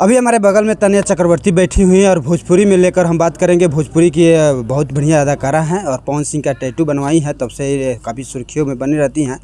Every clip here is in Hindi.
अभी हमारे बगल में तन्या चक्रवर्ती बैठी हुई हैं और भोजपुरी में लेकर हम बात करेंगे। भोजपुरी की बहुत बढ़िया अदाकारा हैं और पवन सिंह का टैटू बनवाई हैं, तब से काफ़ी सुर्खियों में बनी रहती हैं।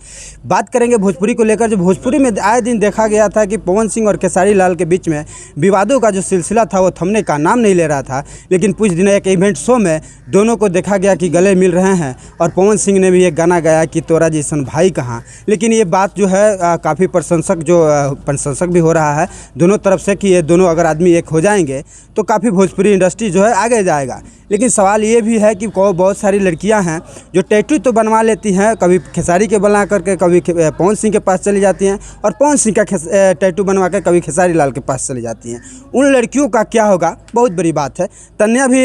बात करेंगे भोजपुरी को लेकर। जो भोजपुरी में आए दिन देखा गया था कि पवन सिंह और खेसारी लाल के बीच में विवादों का जो सिलसिला था वो थमने का नाम नहीं ले रहा था। लेकिन कुछ दिन एक इवेंट शो में दोनों को देखा गया कि गले मिल रहे हैं और पवन सिंह ने भी एक गाना गाया कि तोरा जैसन भाई कहाँ। लेकिन ये बात जो है काफ़ी प्रशंसक भी हो रहा है दोनों तरफ से कि ये दोनों अगर आदमी एक हो जाएंगे तो काफ़ी भोजपुरी इंडस्ट्री जो है आगे जाएगा। लेकिन सवाल ये भी है कि बहुत सारी लड़कियां हैं जो टैटू तो बनवा लेती हैं, कभी खेसारी के बना करके कभी पवन सिंह के पास चली जाती हैं और पवन सिंह का टैटू बनवा के कभी खेसारी लाल के पास चली जाती हैं। उन लड़कियों का क्या होगा, बहुत बड़ी बात है। तन्या भी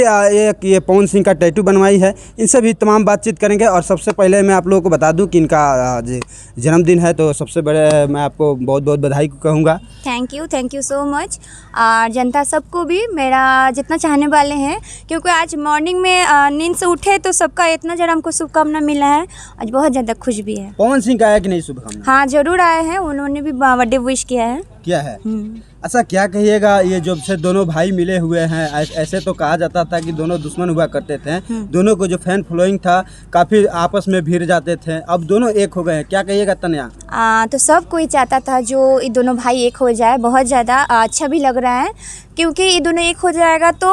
ये पवन सिंह का टैटू बनवाई है। इनसे भी तमाम बातचीत करेंगे। और सबसे पहले मैं आप लोगों को बता दूं कि इनका जन्मदिन है, तो सबसे बड़े मैं आपको बहुत बहुत बधाई कहूँगा। Thank you so much. और जनता सबको भी मेरा जितना चाहने वाले हैं, क्योंकि आज मॉर्निंग में नींद से उठे तो सबका इतना ज़्यादा हमको शुभकामना मिला है। आज बहुत ज़्यादा खुश भी है। पवन सिंह का आया कि नहीं शुभकामना? हाँ ज़रूर आए हैं, उन्होंने भी बर्थडे विश किया है। अच्छा, क्या कहिएगा, ये जब से दोनों भाई मिले हुए हैं, ऐसे तो कहा जाता था कि दोनों दुश्मन हुआ करते थे। दोनों को जो फैन फॉलोइंग था काफ़ी आपस में भिड़ जाते थे, अब दोनों एक हो गए हैं। क्या कहिएगा तन्या? तो सब कोई चाहता था जो ये दोनों भाई एक हो जाए। बहुत ज़्यादा अच्छा भी लग रहा है, क्योंकि ये दोनों एक हो जाएगा तो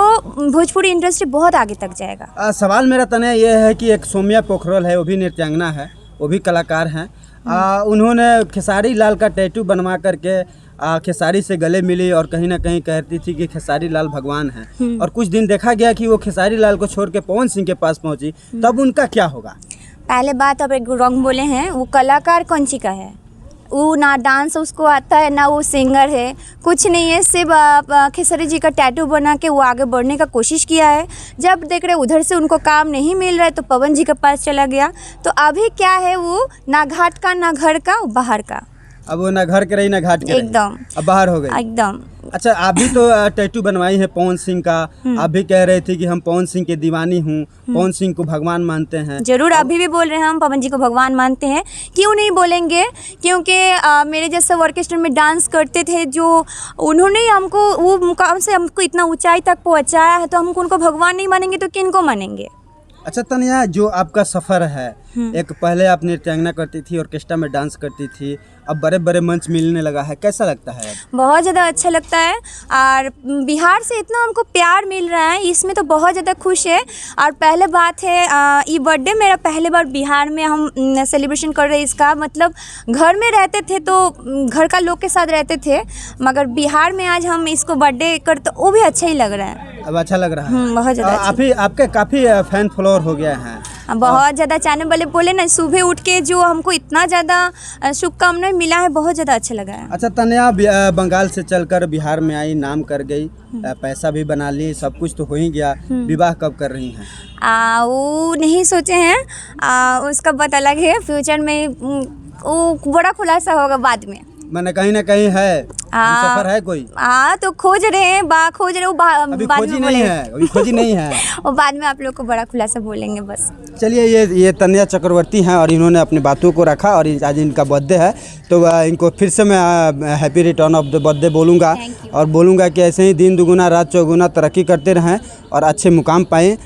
भोजपुरी इंडस्ट्री बहुत आगे तक जाएगा। सवाल मेरा तन्या ये है कि एक सौम्या पोखरल है, वो भी नृत्यांगना है, वो भी कलाकार हैं। उन्होंने खेसारी लाल का टैटू बनवा करके खेसारी से गले मिली और कहीं ना कहीं कहती थी कि खेसारी लाल भगवान हैं। और कुछ दिन देखा गया कि वो खेसारी लाल को छोड़ के पवन सिंह के पास पहुंची, तब उनका क्या होगा? पहले बात आप एक रॉन्ग बोले हैं। वो कलाकार कौन सी का है? वो ना डांस उसको आता है, ना वो सिंगर है, कुछ नहीं है। सिर्फ खेसारी जी का टैटू बना के वो आगे बढ़ने का कोशिश किया है। जब देख रहे उधर से उनको काम नहीं मिल रहा है तो पवन जी के पास चला गया। तो अभी क्या है, वो ना घाट का ना घर का, बाहर का। अब वो ना घर के रही ना घाट के एकदम, अब बाहर हो गई एकदम। अच्छा, आप भी तो टैटू बनवाई है पवन सिंह का। आप भी कह रहे थे कि हम पवन सिंह के दीवानी हूँ, पवन सिंह को भगवान मानते हैं। जरूर, अभी भी बोल रहे हैं हम पवन जी को भगवान मानते हैं। क्यों नहीं बोलेंगे? क्योंकि मेरे जैसे ऑर्केस्ट्रा में डांस करते थे जो, उन्होंने हमको वो मुकाम से हमको इतना ऊंचाई तक पहुंचाया है, तो हमको उनको भगवान नहीं मानेंगे तो किनको मानेंगे? अच्छा तन्या, जो आपका सफ़र है, एक पहले आप नृत्यांगना करती थी, ऑर्केस्ट्रा में डांस करती थी, अब बड़े बड़े मंच मिलने लगा है, कैसा लगता है? बहुत ज़्यादा अच्छा लगता है। और बिहार से इतना हमको प्यार मिल रहा है, इसमें तो बहुत ज़्यादा खुश है। और पहले बात है, ये बर्थडे मेरा पहले बार बिहार में हम सेलिब्रेशन कर रहे हैं। इसका मतलब घर में रहते थे तो घर का लोग के साथ रहते थे, मगर बिहार में आज हम इसको बर्थडे करते, वो भी अच्छा ही लग रहा है। अब अच्छा लग रहा है। बहुत ज़्यादा। आपके काफ़ी फैन फॉलोअर हो गया है। बहुत ज़्यादा चाहने वाले बोले ना, सुबह उठ के जो हमको इतना ज़्यादा शुभकामनाएं मिला है, बहुत ज़्यादा अच्छा लगा है। अच्छा तन्या, बंगाल से चलकर बिहार में आई, नाम कर गई, पैसा भी बना ली, सब कुछ तो हो ही गया। विवाह कब कर रही हैं? वो नहीं सोचे हैं, उसका बात अलग है। फ्यूचर में वो बड़ा खुलासा होगा बाद में। मैंने कहीं ना कहीं है सफर है कोई? तो खोज रहे हैं, खोज रहे हो। अभी खोजी नहीं है, अभी खोजी नहीं है। वो बाद में आप लोग को बड़ा खुलासा बोलेंगे बस। चलिए, ये तन्या चक्रवर्ती हैं और इन्होंने अपनी बातों को रखा। और आज इनका बर्थडे है, तो इनको फिर से मैं happy return of the birthday बोलूँगा। और बोलूँगा कि ऐसे ही दिन दुगुना रात चौगुना तरक्की करते रहें और अच्छे मुकाम पाएँ।